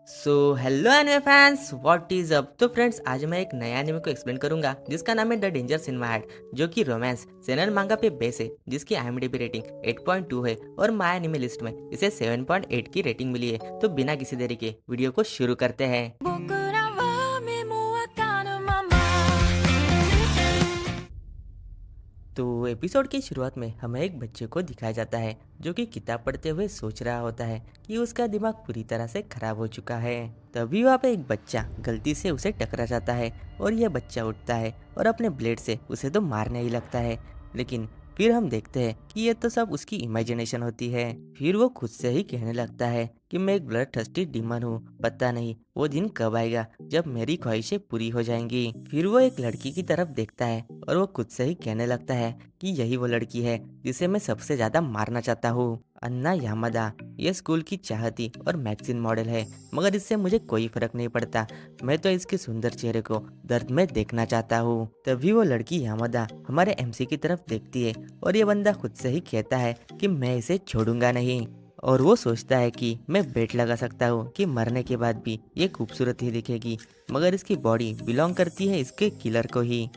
Hello anime fans, what is up. तो friends, आज मैं एक नया एनिमे को एक्सप्लेन करूंगा जिसका नाम है the danger in my heart, जो कि रोमांस सेनन मांगा पे बेस है, जिसकी IMDb रेटिंग 8.2 है और माय एनिमे लिस्ट में इसे 7.8 की रेटिंग मिली है। तो बिना किसी देरी के वीडियो को शुरू करते हैं। 僕らは目もわかぬまま तो एपिसोड की शुरुआत में हमें एक बच्चे को दिखाया जाता है जो कि किताब पढ़ते हुए सोच रहा होता है कि उसका दिमाग पूरी तरह से खराब हो चुका है। तभी वहाँ पे एक बच्चा गलती से उसे टकरा जाता है और यह बच्चा उठता है और अपने ब्लेड से उसे तो मारने ही लगता है। लेकिन फिर हम देखते हैं कि ये तो सब उसकी इमेजिनेशन होती है। फिर वो खुद से ही कहने लगता है कि मैं एक ब्लड थर्स्टी डीमन हूँ, पता नहीं वो दिन कब आएगा जब मेरी ख्वाहिशें पूरी हो जाएंगी। फिर वो एक लड़की की तरफ देखता है और वो खुद से ही कहने लगता है कि यही वो लड़की है जिसे मैं सबसे ज्यादा मारना चाहता हूँ, अन्ना यामादा। ये स्कूल की चाहती और मैगजीन मॉडल है, मगर इससे मुझे कोई फर्क नहीं पड़ता। मैं तो इसके सुंदर चेहरे को दर्द में देखना चाहता हूँ। तभी वो लड़की यामादा हमारे MC की तरफ देखती है और ये बंदा खुद से ही कहता है कि मैं इसे छोड़ूंगा नहीं। और वो सोचता है कि मैं बेट लगा सकता हूँ कि मरने के बाद भी ये खूबसूरत ही दिखेगी, मगर इसकी बॉडी बिलोंग करती है इसके किलर को ही।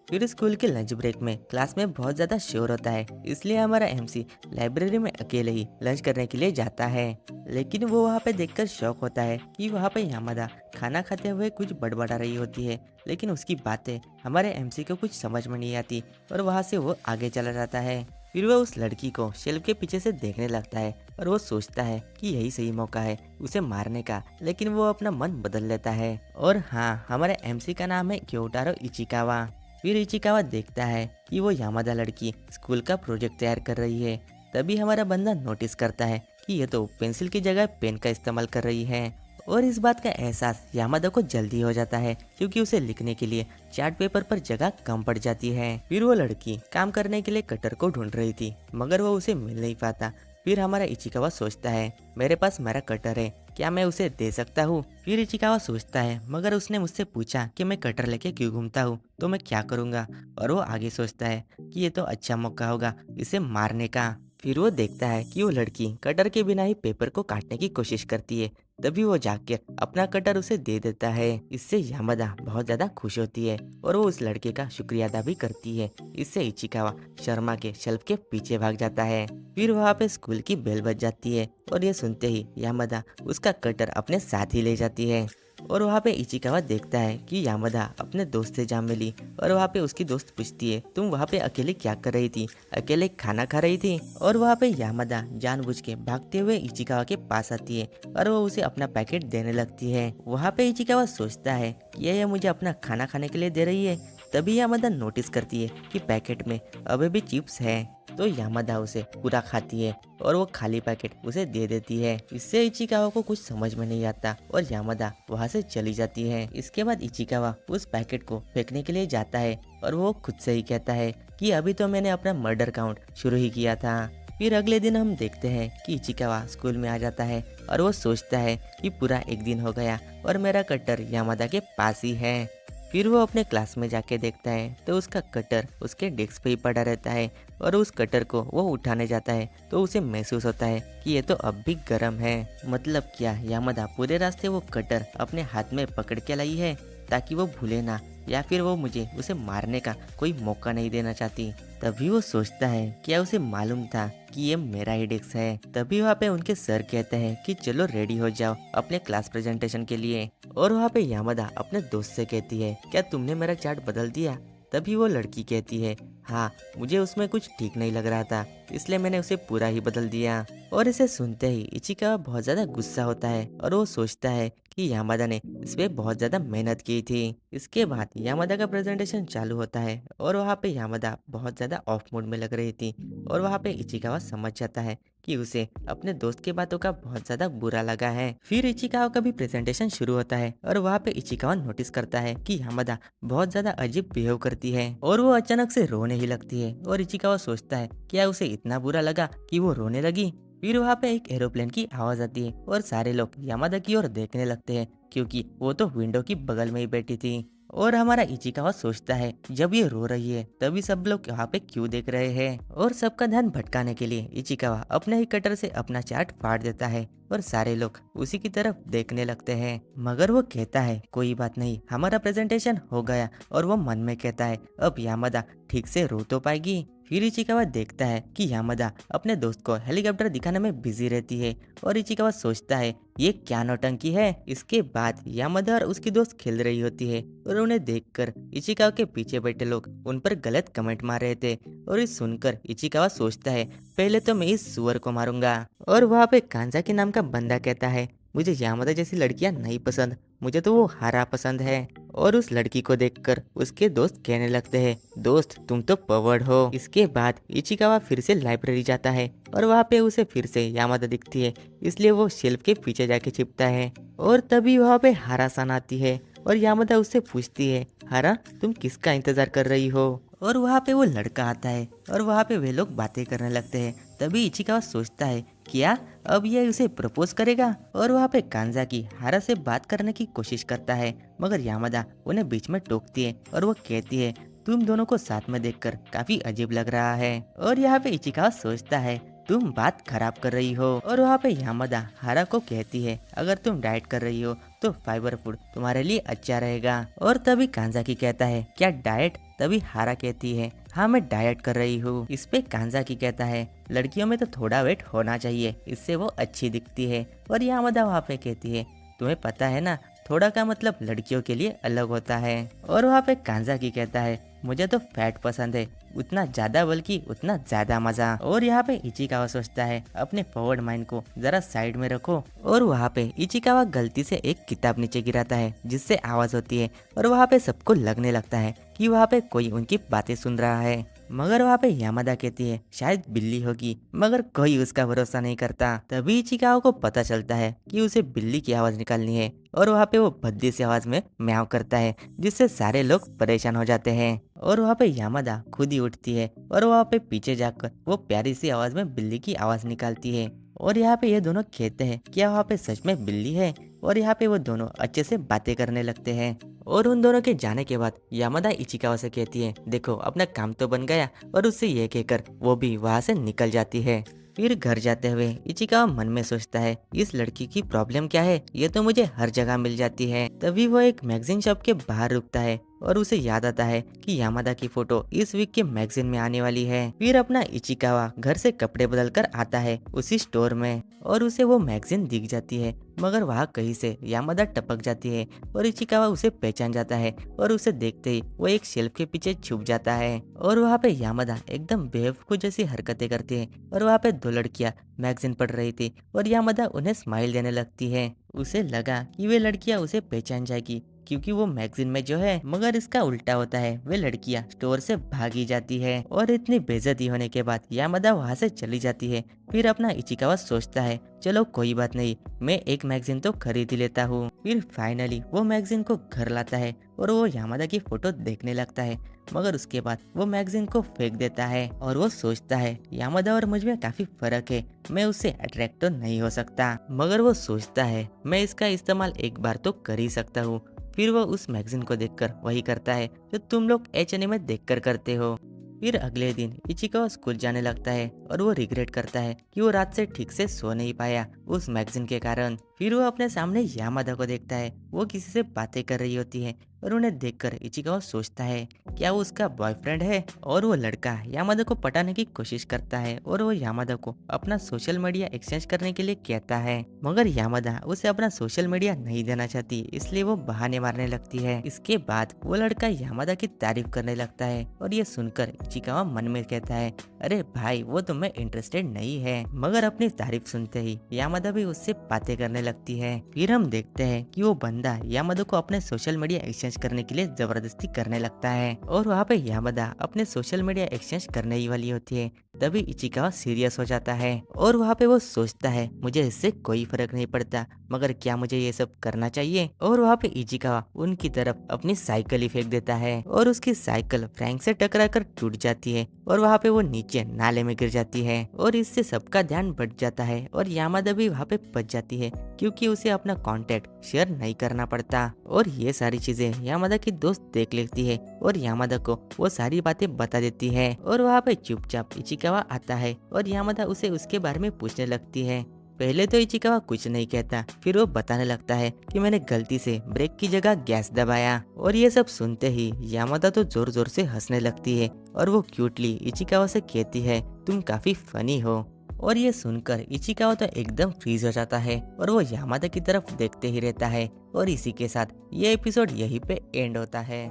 फिर स्कूल के लंच ब्रेक में क्लास में बहुत ज़्यादा शोर होता है, इसलिए हमारा MC लाइब्रेरी में अकेले ही लंच करने के लिए जाता है। लेकिन वो वहाँ पे देखकर शॉक होता है कि वहाँ पे यामादा खाना खाते हुए कुछ बड़बड़ा रही होती है, लेकिन उसकी बातें हमारे MC को कुछ समझ में नहीं आती और वहाँ से वो आगे चला जाता है। फिर वह उस लड़की को शेल्फ के पीछे से देखने लगता है और वो सोचता है कि यही सही मौका है उसे मारने का, लेकिन वो अपना मन बदल लेता है। और हाँ, हमारे MC का नाम है क्योटारो इचिकावा। फिर इचिकावा देखता है कि वो यामादा लड़की स्कूल का प्रोजेक्ट तैयार कर रही है। तभी हमारा बंदा नोटिस करता है कि ये तो पेंसिल की जगह पेन का इस्तेमाल कर रही है। और इस बात का एहसास यामादा को जल्दी हो जाता है क्योंकि उसे लिखने के लिए चार्ट पेपर पर जगह कम पड़ जाती है। फिर वो लड़की काम करने के लिए कटर को ढूंढ रही थी, मगर वो उसे मिल नहीं पाता। फिर हमारा इचिकावा सोचता है मेरे पास मेरा कटर है, क्या मैं उसे दे सकता हूँ। फिर इचिकावा सोचता है मगर उसने मुझसे पूछा कि मैं कटर लेके क्यों घूमता हूँ, तो मैं क्या करूँगा। और वो आगे सोचता है कि ये तो अच्छा मौका होगा इसे मारने का। फिर वो देखता है कि वो लड़की कटर के बिना ही पेपर को काटने की कोशिश करती है। तभी वो जाकर अपना कटर उसे दे देता है। इससे यामादा बहुत ज्यादा खुश होती है और वो उस लड़के का शुक्रिया अदा भी करती है। इससे इचिकावा शर्मा के शेल्फ के पीछे भाग जाता है। फिर वहाँ पे स्कूल की बेल बज जाती है और ये सुनते ही यामादा उसका कटर अपने साथ ही ले जाती है। और वहाँ पे इचिकावा देखता है कि यामादा अपने दोस्त से जा मिली और वहाँ पे उसकी दोस्त पूछती है तुम वहाँ पे अकेले क्या कर रही थी, अकेले खाना खा रही थी। और वहाँ पे यामादा जानबूझ के भागते हुए इचिकावा के पास आती है और वो उसे अपना पैकेट देने लगती है। वहाँ पे इचिकावा सोचता है कि ये मुझे अपना खाना खाने के लिए दे रही है। तभी यामादा नोटिस करती है कि पैकेट में अभी भी चिप्स है, तो यामादा उसे पूरा खाती है और वो खाली पैकेट उसे दे देती है। इससे इचिकावा को कुछ समझ में नहीं आता और यामादा वहाँ से चली जाती है। इसके बाद इचिकावा उस पैकेट को फेंकने के लिए जाता है और वो खुद से ही कहता है कि अभी तो मैंने अपना मर्डर काउंट शुरू ही किया था। फिर अगले दिन हम देखते हैं कि इचिकावा स्कूल में आ जाता है और वो सोचता है कि पूरा एक दिन हो गया और मेरा कटर यामादा के पास ही है। फिर वो अपने क्लास में जाके देखता है तो उसका कटर उसके डेस्क पे ही पड़ा रहता है और उस कटर को वो उठाने जाता है तो उसे महसूस होता है कि ये तो अब भी गर्म है। मतलब क्या यामादा पूरे रास्ते वो कटर अपने हाथ में पकड़ के लाई है ताकि वो भूले ना, या फिर वो मुझे उसे मारने का कोई मौका नहीं देना चाहती। तभी वो सोचता है क्या उसे मालूम था कि ये मेरा ही डेस्क है। तभी वहाँ पे उनके सर कहते हैं कि चलो रेडी हो जाओ अपने क्लास प्रेजेंटेशन के लिए। और वहाँ पे यामादा अपने दोस्त से कहती है क्या तुमने मेरा चार्ट बदल दिया। तभी वो लड़की कहती है हाँ, मुझे उसमें कुछ ठीक नहीं लग रहा था, इसलिए मैंने उसे पूरा ही बदल दिया। और इसे सुनते ही इचिकावा बहुत ज्यादा गुस्सा होता है और वो सोचता है कि यामादा ने इस पे बहुत ज्यादा मेहनत की थी। इसके बाद यामादा का प्रेजेंटेशन चालू होता है और वहाँ पे यामादा बहुत ज्यादा ऑफ मूड में लग रही थी और वहाँ पे इचिकावा समझ जाता है कि उसे अपने दोस्त की बातों का बहुत ज्यादा बुरा लगा है। फिर इचिकावा का भी प्रेजेंटेशन शुरू होता है और वहाँ पे इचिकावा नोटिस करता है कि यामादा बहुत ज्यादा अजीब बिहेव करती है और वो अचानक से रोने ही लगती है। और इचिकावा सोचता है क्या उसे इतना बुरा लगा कि वो रोने लगी। फिर वहाँ पे एक एरोप्लेन की आवाज आती है और सारे लोग यामादा की ओर देखने लगते हैं क्योंकि वो तो विंडो की बगल में ही बैठी थी। और हमारा इचिकावा सोचता है जब ये रो रही है तभी सब लोग यहाँ पे क्यों देख रहे हैं, और सबका ध्यान भटकाने के लिए इचिकावा अपने ही कटर से अपना चार्ट फाड़ देता है और सारे लोग उसी की तरफ देखने लगते हैं। मगर वो कहता है कोई बात नहीं, हमारा प्रेजेंटेशन हो गया, और वो मन में कहता है अब यामादा ठीक से रो तो पाएगी। फिर इचिकावा देखता है कि यामादा अपने दोस्त को हेलीकॉप्टर दिखाने में बिजी रहती है और इचिकावा सोचता है ये क्या नौटंकी है। इसके बाद यामादा और उसकी दोस्त खेल रही होती है और उन्हें देखकर इचिकावा के पीछे बैठे लोग उन पर गलत कमेंट मार रहे थे, और इस सुनकर इचिकावा सोचता है पहले तो मैं इस सुअर को मारूंगा। और वहाँ पे कांजा के नाम का बंदा कहता है मुझे यामादा जैसी लड़कियां नहीं पसंद, मुझे तो वो हारा पसंद है। और उस लड़की को देखकर उसके दोस्त कहने लगते हैं दोस्त तुम तो पवर्ड हो। इसके बाद इचिकावा फिर से लाइब्रेरी जाता है और वहाँ पे उसे फिर से यामादा दिखती है, इसलिए वो शेल्फ के पीछे जाके छिपता है। और तभी वहाँ पे हारा सान आती है और यामादा उससे पूछती है हारा तुम किसका इंतजार कर रही हो। और वहाँ पे वो लड़का आता है और वहाँ पे वे लोग बातें करने लगते हैं। तभी इचिकावा सोचता है क्या अब ये उसे प्रपोज करेगा, और वहाँ पे कांजा की हारा से बात करने की कोशिश करता है, मगर यामादा उन्हें बीच में टोकती है और वो कहती है तुम दोनों को साथ में देखकर काफी अजीब लग रहा है। और यहाँ पे इचिकावा सोचता है तुम बात खराब कर रही हो। और वहाँ पे यामादा हारा को कहती है अगर तुम डाइट कर रही हो तो फाइबर फूड तुम्हारे लिए अच्छा रहेगा। और तभी कांजा की कहता है क्या डाइट, तभी हारा कहती है हाँ मैं डाइट कर रही हूँ। इस पे कांजा की कहता है लड़कियों में तो थोड़ा वेट होना चाहिए, इससे वो अच्छी दिखती है। और यामादा वहाँ पे कहती है तुम्हें पता है ना थोड़ा का मतलब लड़कियों के लिए अलग होता है। और वहाँ पे कांजा की कहता है मुझे तो फैट पसंद है, उतना ज्यादा बल्कि उतना ज्यादा मजा। और यहाँ पे इचिकावा सोचता है अपने फॉरवर्ड माइंड को जरा साइड में रखो। और वहाँ पे इचिकावा गलती से एक किताब नीचे गिराता है जिससे आवाज होती है, और वहाँ पे सबको लगने लगता है कि वहाँ पे कोई उनकी बातें सुन रहा है। मगर वहाँ पे यामादा कहती है शायद बिल्ली होगी, मगर कोई उसका भरोसा नहीं करता। तभी इचिकावा को पता चलता है कि उसे बिल्ली की आवाज निकालनी है, और वहाँ पे वो भद्दी सी आवाज में म्याऊं करता है जिससे सारे लोग परेशान हो जाते हैं। और वहाँ पे यामादा खुद ही उठती है और वहाँ पे पीछे जाकर वो प्यारी सी आवाज में बिल्ली की आवाज निकालती है। और यहाँ पे ये दोनों कहते हैं क्या वहाँ पे सच में बिल्ली है, और यहाँ पे वो दोनों अच्छे से बातें करने लगते हैं। और उन दोनों के जाने के बाद यामादा इचिकावा से कहती है देखो अपना काम तो बन गया, और उससे ये कहकर वो भी वहाँ से निकल जाती है। फिर घर जाते हुए इचिकावा मन में सोचता है इस लड़की की प्रॉब्लम क्या है, ये तो मुझे हर जगह मिल जाती है। तभी वो एक मैगजीन शॉप के बाहर रुकता है और उसे याद आता है कि यामादा की फोटो इस वीक के मैगजीन में आने वाली है। फिर अपना इचिकावा घर से कपड़े बदल कर आता है उसी स्टोर में, और उसे वो मैगजीन दिख जाती है, मगर वहाँ कहीं से यामादा टपक जाती है और इचिकावा उसे पहचान जाता है, और उसे देखते ही वो एक शेल्फ के पीछे छुप जाता है। और वहाँ पे यामादा एकदम बेवकूफ जैसी हरकतें करती है, और वहाँ पे दो लड़कियां मैगजीन पढ़ रही थी और यामादा उन्हें स्माइल देने लगती है। उसे लगा कि वे लड़कियां उसे पहचान जाएगी क्योंकि वो मैगजीन में जो है, मगर इसका उल्टा होता है, वे लड़कियां स्टोर से भागी जाती है। और इतनी बेइज्जती होने के बाद यामादा वहाँ से चली जाती है। फिर अपना इचिकावा सोचता है चलो कोई बात नहीं, मैं एक मैगजीन तो खरीद ही लेता हूँ। फिर फाइनली वो मैगजीन को घर लाता है और वो यामादा की फोटो देखने लगता है, मगर उसके बाद वो मैगजीन को फेंक देता है। और वो सोचता है यामादा और मुझ में काफी फर्क है, मैं उससे अट्रैक्ट तो नहीं हो सकता, मगर वो सोचता है मैं इसका इस्तेमाल एक बार तो कर ही सकता हूँ। फिर वो उस मैगजीन को देखकर वही करता है जो तुम लोग H&M में देखकर करते हो। फिर अगले दिन इचिकावा स्कूल जाने लगता है और वो रिग्रेट करता है कि वो रात से ठीक से सो नहीं पाया उस मैगजीन के कारण। फिर वो अपने सामने यामादा को देखता है, वो किसी से बातें कर रही होती है, और उन्हें देखकर इचिकावा सोचता है क्या वो उसका बॉयफ्रेंड है। और वो लड़का यामादा को पटाने की कोशिश करता है और वो यामादा को अपना सोशल मीडिया एक्सचेंज करने के लिए कहता है, मगर यामादा उसे अपना सोशल मीडिया नहीं देना चाहती, इसलिए वो बहाने मारने लगती है। इसके बाद वो लड़का यामादा की तारीफ करने लगता है और ये सुनकर इचिकावा मन में कहता है अरे भाई वो तुम्हें इंटरेस्टेड नहीं है, मगर अपनी तारीफ सुनते ही यामादा भी उससे बातें करने लगती है। फिर हम देखते हैं कि वो बंदा यामादा को अपने सोशल मीडिया एक्सचेंज करने के लिए जबरदस्ती करने लगता है। और वहाँ पे यामादा अपने सोशल मीडिया एक्सचेंज करने ही वाली होती है। तभी इचिकावा सीरियस हो जाता है और वहाँ पे वो सोचता है मुझे इससे कोई फर्क नहीं पड़ता, मगर क्या मुझे ये सब करना चाहिए। और वहाँ पे इचिकावा उनकी तरफ अपनी साइकिल ही फेंक देता है और उसकी साइकिल फ्रैंक से टकरा कर टूट जाती है और वहाँ पे वो नीचे नाले में गिर जाती है और इससे सबका ध्यान बढ़ जाता है और यामादा भी वहाँ पे बच जाती है क्योंकि उसे अपना कांटेक्ट शेयर नहीं करना पड़ता। और ये सारी चीजें यामादा की दोस्त देख लेती है और यामादा को वो सारी बातें बता देती है और वहाँ पे चुपचाप इचिकावा आता है और यामादा उसे उसके बारे में पूछने लगती है। पहले तो इचिकावा कुछ नहीं कहता, फिर वो बताने लगता है कि मैंने गलती से ब्रेक की जगह गैस दबाया। और ये सब सुनते ही यामादा तो जोर जोर से हंसने लगती है और वो क्यूटली इचिकावा से कहती है तुम काफी फनी हो। और ये सुनकर इचिकावा तो एकदम फ्रीज हो जाता है और वो यामादा की तरफ देखते ही रहता है। और इसी के साथ ये एपिसोड यहीं पे एंड होता है।